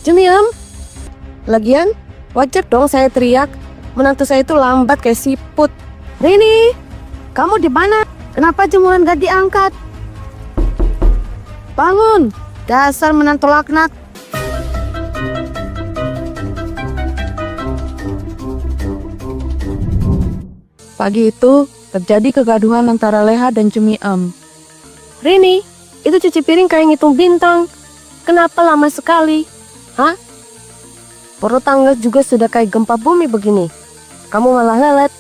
Jumiem, lagian wajar dong saya teriak. Menantu saya itu lambat kayak siput. Rini, kamu di mana? Kenapa jemuran gak diangkat? Bangun, dasar menantu laknat. Pagi itu terjadi kegaduhan antara Leha dan Jumiem. Rini, itu cuci piring kayak ngitung bintang. Kenapa lama sekali? Hah? Perut tangga juga sudah kayak gempa bumi begini. Kamu malah lelet.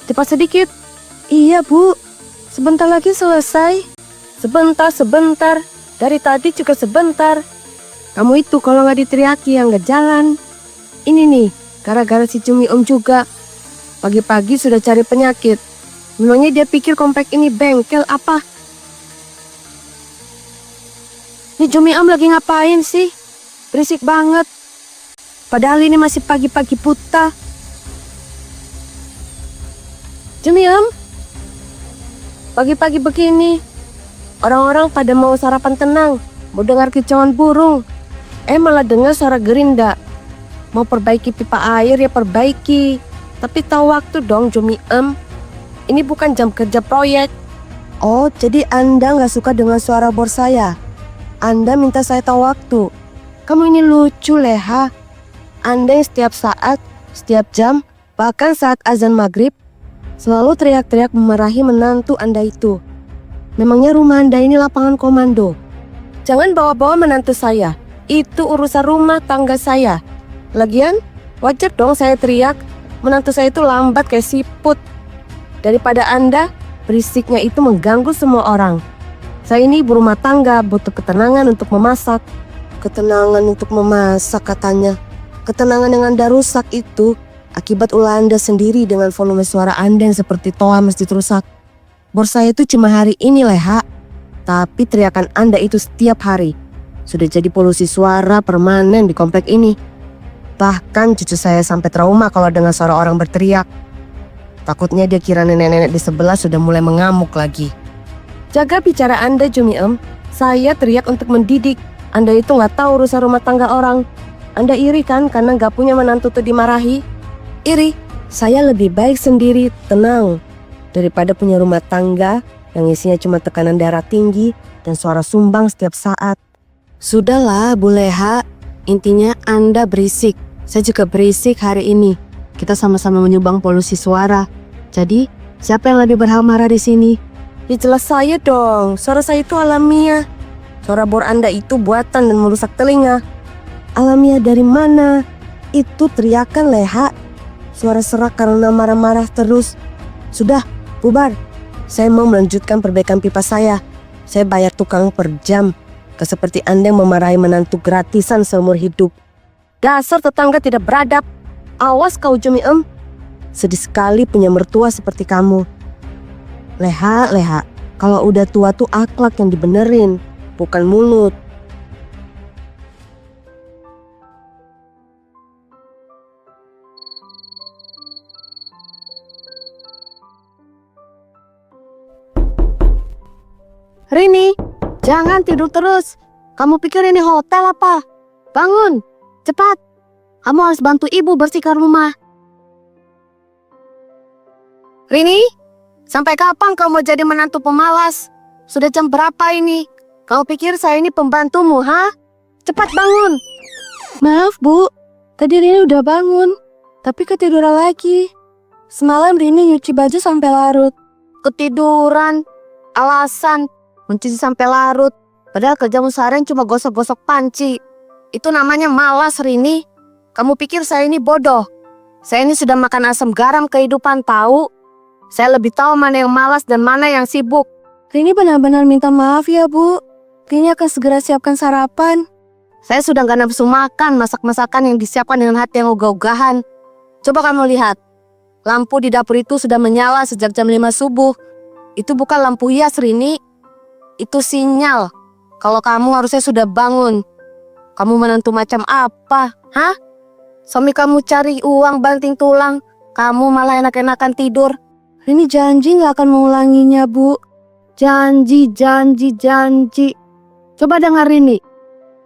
Cepat sedikit. Iya, Bu. Sebentar lagi selesai. Sebentar. Dari tadi juga sebentar. Kamu itu kalau nggak diteriaki yang nggak jalan. Ini nih, gara-gara si Jumiem juga. Pagi-pagi sudah cari penyakit. Memangnya dia pikir komplek ini bengkel apa? Ini Jumiem lagi ngapain sih? Berisik banget. Padahal ini masih pagi-pagi buta. Jumiem, pagi-pagi begini, orang-orang pada mau sarapan tenang, mau dengar kicauan burung. Malah dengar suara gerinda. Mau perbaiki pipa air ya perbaiki. Tapi tahu waktu dong Jumiem. Ini bukan jam kerja proyek. Oh, jadi Anda nggak suka dengan suara bor saya? Anda minta saya tahu waktu. Kamu ini lucu, Leha. Anda yang setiap saat, setiap jam, bahkan saat azan maghrib, selalu teriak-teriak memarahi menantu Anda itu. Memangnya rumah Anda ini lapangan komando? Jangan bawa-bawa menantu saya. Itu urusan rumah tangga saya. Lagian, wajar dong saya teriak. Menantu saya itu lambat kayak siput. Daripada Anda, berisiknya itu mengganggu semua orang. Saya ini ibu rumah tangga, butuh ketenangan untuk memasak. Ketenangan untuk memasak katanya. Ketenangan yang Anda rusak itu akibat ulah Anda sendiri dengan volume suara Anda yang seperti toa masjid rusak. Bor saya itu cuma hari ini, Leha. Tapi teriakan Anda itu setiap hari. Sudah jadi polusi suara permanen di komplek ini. Bahkan cucu saya sampai trauma kalau dengar suara orang berteriak. Takutnya dia kira nenek-nenek di sebelah sudah mulai mengamuk lagi. Jaga bicara Anda, Jumiem. Saya teriak untuk mendidik. Anda itu nggak tahu urusan rumah tangga orang. Anda iri kan karena nggak punya menantu tuh dimarahi? Iri. Saya lebih baik sendiri, tenang, daripada punya rumah tangga yang isinya cuma tekanan darah tinggi dan suara sumbang setiap saat. Sudahlah, Bu Leha. Intinya Anda berisik. Saya juga berisik hari ini. Kita sama-sama menyumbang polusi suara. Jadi, siapa yang lebih berhak marah di sini? Ya jelas saya dong. Suara saya itu alamiah. Suara bor Anda itu buatan dan merusak telinga. Alamiah dari mana? Itu teriakan, Leha. Suara serak karena marah-marah terus. Sudah, bubar. Saya mau melanjutkan perbaikan pipa saya. Saya bayar tukang per jam. Gak seperti Anda yang memarahi menantu gratisan seumur hidup. Dasar tetangga tidak beradab. Awas kau, Jumiem. Sedih sekali punya mertua seperti kamu. Leha, kalau udah tua tuh akhlak yang dibenerin, bukan mulut. Rini, jangan tidur terus. Kamu pikir ini hotel apa? Bangun, cepat. Kamu harus bantu ibu bersihkan rumah. Rini, sampai kapan kau mau jadi menantu pemalas? Sudah jam berapa ini? Kau pikir saya ini pembantumu, ha? Cepat bangun. Maaf, Bu. Tadi Rini udah bangun, tapi ketiduran lagi. Semalam Rini nyuci baju sampai larut. Ketiduran? Alasan mencuci sampai larut. Padahal kerjamu seharian cuma gosok-gosok panci. Itu namanya malas, Rini. Kamu pikir saya ini bodoh? Saya ini sudah makan asam garam kehidupan, tahu? Saya lebih tahu mana yang malas dan mana yang sibuk. Rini benar-benar minta maaf ya, Bu. Rini akan segera siapkan sarapan. Saya sudah gak nafsu makan masak-masakan yang disiapkan dengan hati yang ogah-ogahan. Coba kamu lihat. Lampu di dapur itu sudah menyala sejak jam 5 subuh. Itu bukan lampu hias, Rini. Itu sinyal kalau kamu harusnya sudah bangun. Kamu menantu macam apa? Hah? Suami kamu cari uang banting tulang. Kamu malah enak-enakan tidur. Rini janji gak akan mengulanginya, Bu. Janji. Coba dengar Rini.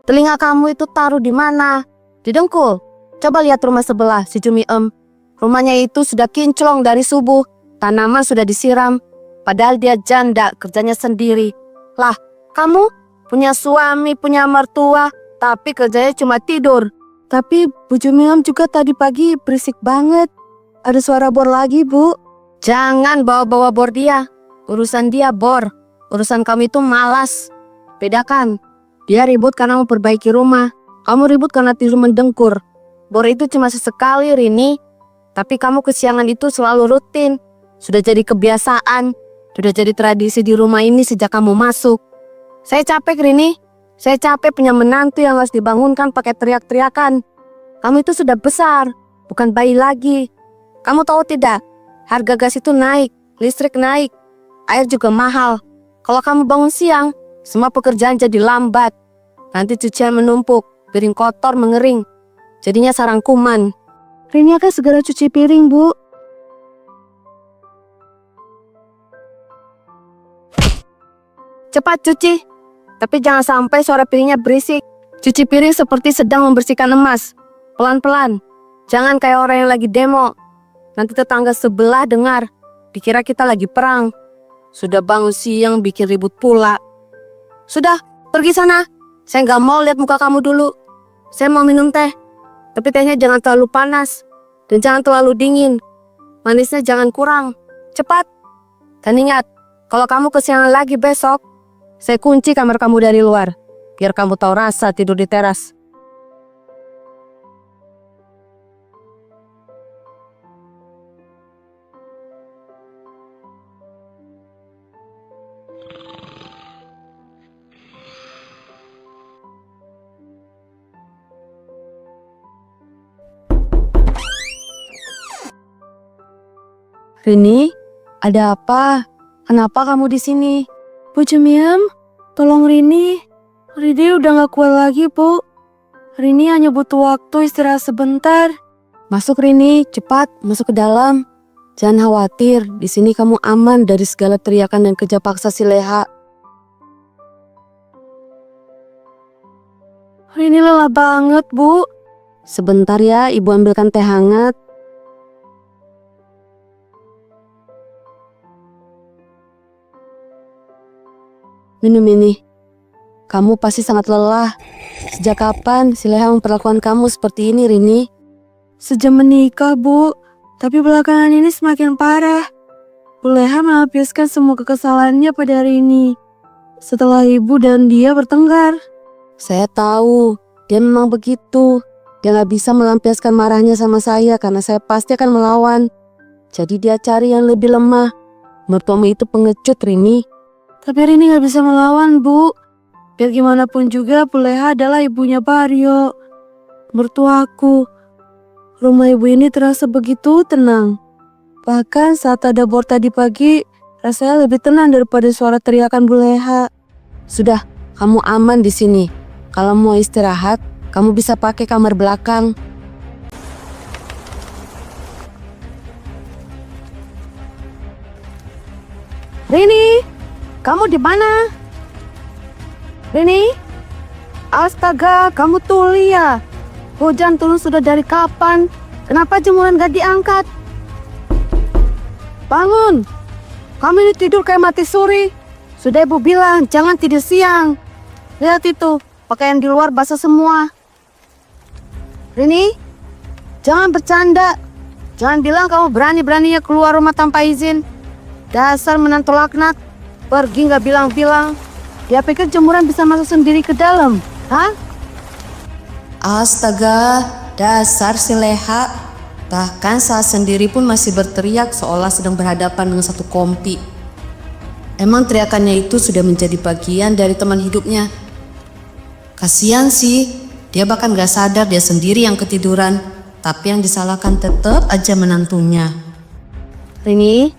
Telinga kamu itu taruh di mana? Di Dengkul. Coba lihat rumah sebelah, si Jumiem. Rumahnya itu sudah kinclong dari subuh. Tanaman sudah disiram. Padahal dia janda, kerjanya sendiri. Lah, kamu punya suami, punya mertua, tapi kerjanya cuma tidur. Tapi Bu Jumiem juga tadi pagi berisik banget. Ada suara bor lagi, Bu. Jangan bawa-bawa bor dia. Urusan dia bor. Urusan kamu itu malas. Bedakan. Dia ribut karena mau perbaiki rumah. Kamu ribut karena tidur mendengkur. Bor itu cuma sesekali, Rini. Tapi kamu kesiangan itu selalu rutin. Sudah jadi kebiasaan. Sudah jadi tradisi di rumah ini sejak kamu masuk. Saya capek, Rini. Saya capek punya menantu yang harus dibangunkan pakai teriak-teriakan. Kamu itu sudah besar, bukan bayi lagi. Kamu tahu tidak? Harga gas itu naik, listrik naik, air juga mahal. Kalau kamu bangun siang, semua pekerjaan jadi lambat. Nanti cucian menumpuk, piring kotor mengering. Jadinya sarang kuman. Rini akan segera cuci piring, Bu. Cepat cuci, tapi jangan sampai suara piringnya berisik. Cuci piring seperti sedang membersihkan emas. Pelan-pelan, jangan kayak orang yang lagi demo. Nanti tetangga sebelah dengar, dikira kita lagi perang. Sudah bangun siang bikin ribut pula. Sudah, pergi sana. Saya nggak mau lihat muka kamu dulu. Saya mau minum teh. Tapi tehnya jangan terlalu panas. Dan jangan terlalu dingin. Manisnya jangan kurang. Cepat. Dan ingat, kalau kamu kesiangan lagi besok, saya kunci kamar kamu dari luar. Biar kamu tahu rasa tidur di teras. Rini, ada apa? Kenapa kamu di sini? Bu Jumiem, tolong Rini. Rini udah gak kuat lagi, Bu. Rini hanya butuh waktu istirahat sebentar. Masuk, Rini, cepat masuk ke dalam. Jangan khawatir, di sini kamu aman dari segala teriakan dan kerja paksa si Leha. Rini lelah banget, Bu. Sebentar ya, Ibu ambilkan teh hangat. Minum ini. Kamu pasti sangat lelah. Sejak kapan si Leha memperlakukan kamu seperti ini, Rini? Sejak menikah, Bu. Tapi belakangan ini semakin parah. Bu Leha melampiaskan semua kekesalannya pada Rini. Setelah ibu dan dia bertengkar. Saya tahu, dia memang begitu. Dia gak bisa melampiaskan marahnya sama saya karena saya pasti akan melawan. Jadi dia cari yang lebih lemah. Mertuamu itu pengecut, Rini. Tapi Rini gak bisa melawan, Bu. Biar gimana pun juga, Bu Leha adalah ibunya Baryo. Mertuaku. Rumah ibu ini terasa begitu tenang. Bahkan saat ada bor tadi pagi, rasanya lebih tenang daripada suara teriakan Bu Leha. Sudah, kamu aman di sini. Kalau mau istirahat, kamu bisa pakai kamar belakang. Rini! Kamu di mana? Rini? Astaga, kamu tuli ya? Hujan turun sudah dari kapan? Kenapa jemuran gak diangkat? Bangun! Kamu ini tidur kayak mati suri. Sudah ibu bilang, jangan tidur siang. Lihat itu, pakaian di luar basah semua. Rini? Jangan bercanda. Jangan bilang kamu berani-beraninya keluar rumah tanpa izin. Dasar menantu laknat. Pergi gak bilang-bilang. Dia pikir jemuran bisa masuk sendiri ke dalam. Hah? Astaga, dasar si Leha. Bahkan saat sendiri pun masih berteriak seolah sedang berhadapan dengan satu kompi. Emang teriakannya itu sudah menjadi bagian dari teman hidupnya. Kasian sih, dia bahkan gak sadar dia sendiri yang ketiduran. Tapi yang disalahkan tetap aja menantunya. Rini,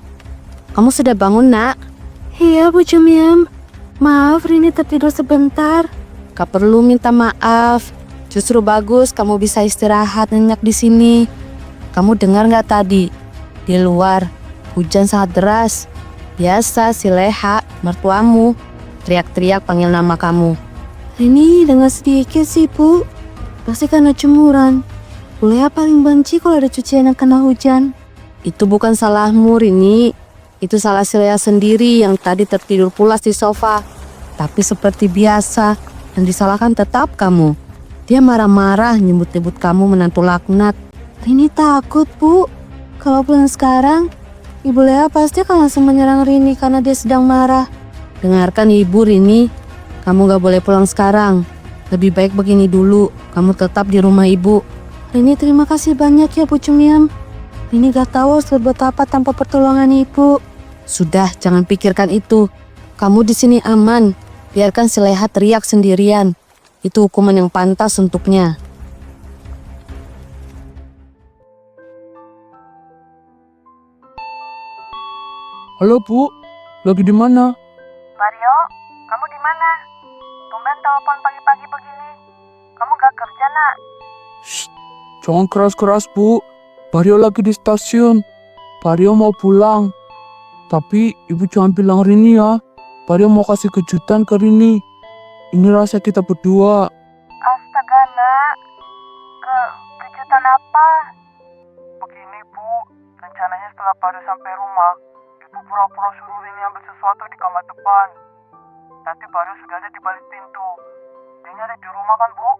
kamu sudah bangun, Nak? Iya, Bu Jumiem. Maaf, Rini tertidur sebentar. Gak perlu minta maaf. Justru bagus kamu bisa istirahat nyenyak di sini. Kamu dengar gak tadi? Di luar, hujan sangat deras. Biasa si Leha, mertuamu, teriak-teriak panggil nama kamu. Rini dengar sedikit sih, Bu. Pasti karena jemuran. Bulea paling benci kalau ada cucian yang kena hujan. Itu bukan salahmu, Rini. Itu salah si Lea sendiri yang tadi tertidur pulas di sofa. Tapi seperti biasa, yang disalahkan tetap kamu. Dia marah-marah nyebut-nyebut kamu menantu laknat. Rini takut, Bu. Kalau pulang sekarang, Ibu Lea pasti akan langsung menyerang Rini karena dia sedang marah. Dengarkan ibu, Rini. Kamu gak boleh pulang sekarang. Lebih baik begini dulu, kamu tetap di rumah ibu. Rini terima kasih banyak ya Bu Cumiam. Rini gak tahu harus berbuat apa tanpa pertolongan Ibu. Sudah, jangan pikirkan itu. Kamu di sini aman. Biarkan si Leha teriak sendirian. Itu hukuman yang pantas untuknya. Halo Bu, lagi di mana? Mario, kamu di mana? Tumben telepon pagi-pagi begini. Kamu gak kerja, Nak? Shh, jangan keras-keras Bu. Mario lagi di stasiun. Mario mau pulang. Tapi Ibu jangan bilang Rini ya. Mario mau kasih kejutan ke Rini. Ini rahasia kita berdua. Astaga, Nak. Kejutan apa? Begini, Bu. Rencananya setelah Mario sampai rumah, Ibu pura-pura suruh Rini ambil sesuatu di kamar depan. Nanti Mario sudah ada di balik pintu. Rini ada di rumah kan, Bu?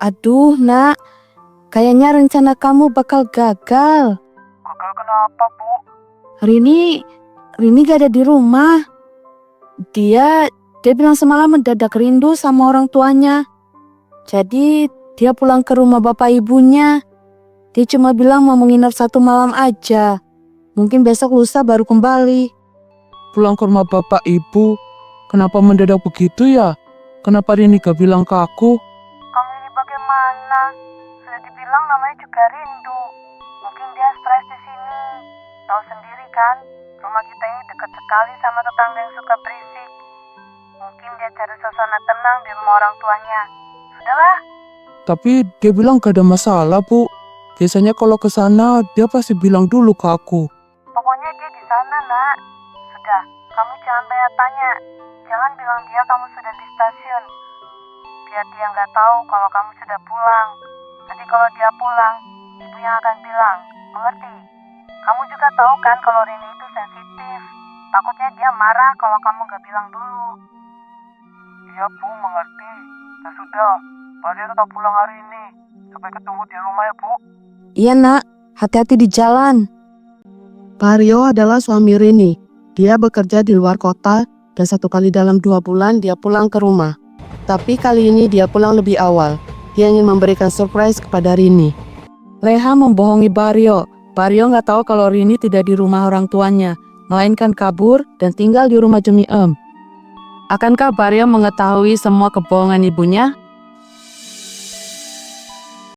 Aduh, Nak. Kayaknya rencana kamu bakal gagal. Gagal kenapa, Bu? Rini gak ada di rumah. Dia bilang semalam mendadak rindu sama orang tuanya. Jadi dia pulang ke rumah bapak ibunya. Dia cuma bilang mau menginap 1 malam aja. Mungkin besok lusa baru kembali. Pulang ke rumah bapak ibu. Kenapa mendadak begitu ya? Kenapa Rini gak bilang ke aku? Kamu ini bagaimana? Sudah dibilang namanya juga rindu. Mungkin dia stres di sini. Tahu sendiri kan, rumah kita ini dekat sekali sama tetangga yang suka berisik. Mungkin dia cari suasana tenang di rumah orang tuanya. Sudahlah. Tapi dia bilang gak ada masalah Bu. Biasanya kalau ke sana dia pasti bilang dulu ke aku. Pokoknya dia di sana, Nak. Sudah, kamu jangan banyak tanya. Jangan bilang dia kamu sudah di stasiun. Biar dia nggak tahu kalau kamu sudah pulang. Nanti kalau dia pulang, ibu yang akan bilang. Mengerti? Kamu juga tahu kan kalau Rini itu sensitif. Takutnya dia marah kalau kamu nggak bilang dulu. Iya, Bu, mengerti. Ya sudah, Maria tetap pulang hari ini. Sampai ketemu di rumah ya, Bu. Iya, Nak. Hati-hati di jalan. Mario adalah suami Rini. Dia bekerja di luar kota dan 1 kali dalam 2 bulan dia pulang ke rumah. Tapi kali ini dia pulang lebih awal. Dia ingin memberikan surprise kepada Rini. Leha membohongi Mario. Mario nggak tahu kalau Rini tidak di rumah orang tuanya, melainkan kabur dan tinggal di rumah Jumi Akankah Mario mengetahui semua kebohongan ibunya?